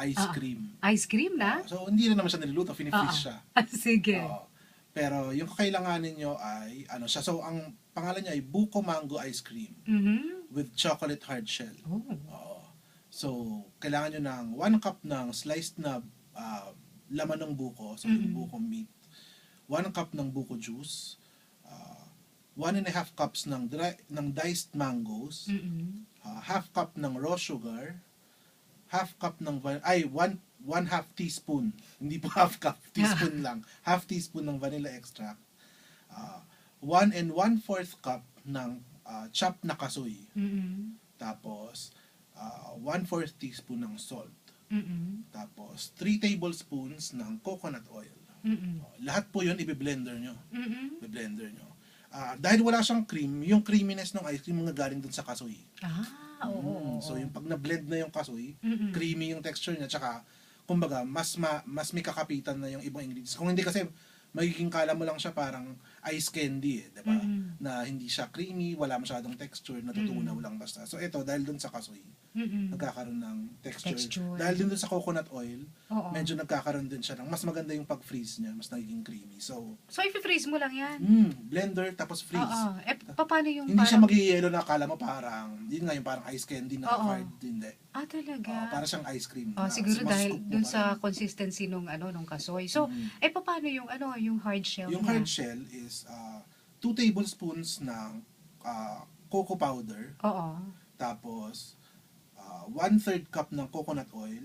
ice cream. Ice cream na? So, hindi rin naman siya niluluto, finifreeze siya. Sige. Pero yung kakailanganin nyo ay, ano siya, so ang pangalan niya ay Buko Mango Ice Cream with chocolate hard shell. Oh. Oo. So, kailangan nyo ng 1 cup ng sliced na laman ng buko, so yung buko meat, 1 cup ng buko juice, 1.5 cups ng diced mangoes, half cup ng raw sugar, half cup ng one half teaspoon, hindi po half cup, teaspoon lang, half teaspoon ng vanilla extract, 1 1/4 cup ng chopped na kasoy, tapos 1/4 teaspoon ng salt, tapos 3 tablespoons ng coconut oil. Lahat po yun i-blender nyo. I-blender nyo. Dahil wala siyang cream, yung creaminess ng ice cream mga galing dun sa kasoy. Oo. So yung pag na-blend na yung kasoy, creamy yung texture niya, tsaka kumbaga mas may kakapitan na yung ibang ingredients. Kung hindi kasi magiging kala mo lang siya parang ice candy, di ba? Na hindi siya creamy, wala masyadong texture, natutunaw lang basta. So ito, dahil dun sa kasoy, nagkakaroon ng texture. Dahil din dun sa coconut oil, medyo nagkakaroon din siya ng mas maganda yung pag-freeze niya, mas nagiging creamy. So i-freeze mo lang yan? Blender tapos freeze. Paano yung hindi siya mag-yellow na akala mo parang, yun nga yung parang ice candy na hard, hindi. Talaga? Para siyang ice cream. Siguro dahil dun sa consistency nung kasoy. So, paano yung yung hard shell Yung hard shell is 2 tablespoons ng cocoa powder. Tapos 1/3 cup ng coconut oil.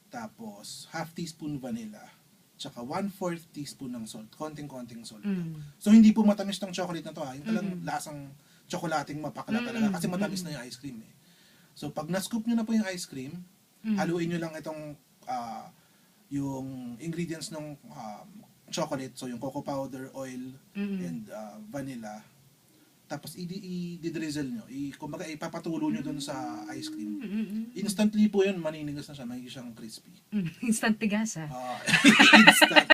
Tapos half teaspoon vanilla. Tsaka 1/4 teaspoon ng salt. Konting-konting salt. So hindi po matamis ng chocolate na to ha. Yung talagang lasang tsokolating mapakla talaga. Kasi matamis na yung ice cream eh. So pag na-scoop nyo na po yung ice cream, haluin nyo lang itong yung ingredients ng chocolate, so yung cocoa powder, oil, and vanilla. Tapos i-drizzle nyo. Kumbaga ipapatulo nyo dun sa ice cream. Instantly po yun, maninigas na siya, magiging siyang crispy. Instant tigas Instant.